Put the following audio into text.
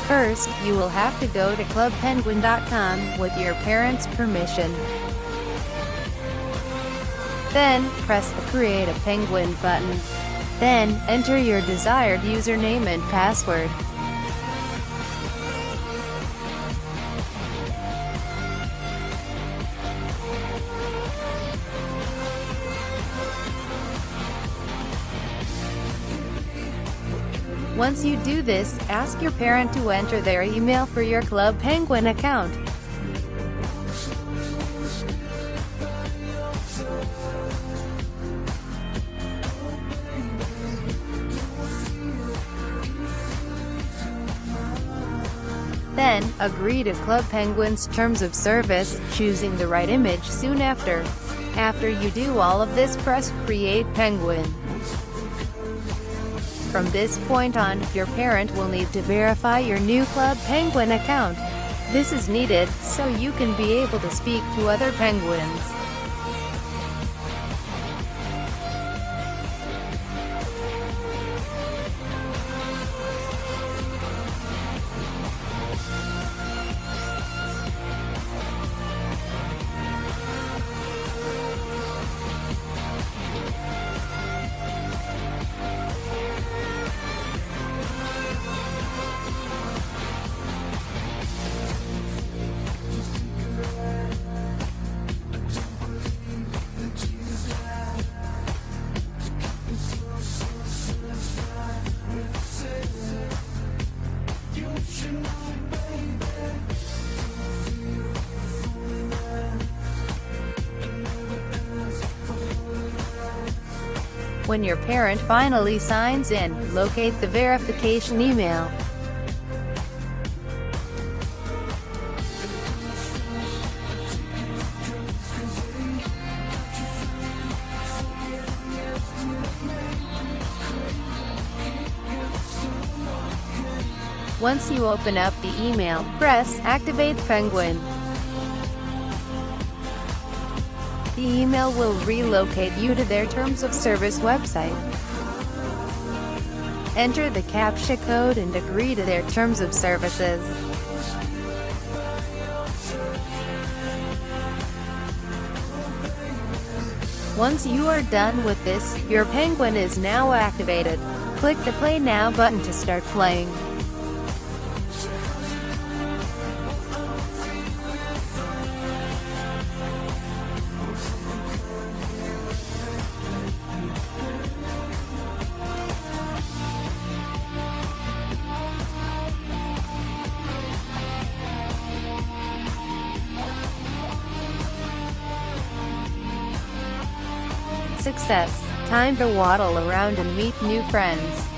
First, you will have to go to clubpenguin.com with your parents' permission. Then, press the Create a Penguin button. Then, enter your desired username and password. Once you do this, ask your parent to enter their email for your Club Penguin account. Then, agree to Club Penguin's terms of service, choosing the right image soon after. After you do all of this, press Create Penguin. From this point on, your parent will need to verify your new Club Penguin account. This is needed, so you can be able to speak to other penguins. When your parent finally signs in, locate the verification email. Once you open up the email, press Activate Penguin. The email will relocate you to their Terms of Service website. Enter the CAPTCHA code and agree to their Terms of Services. Once you are done with this, your penguin is now activated. Click the Play Now button to start playing. Success! Time to waddle around and meet new friends.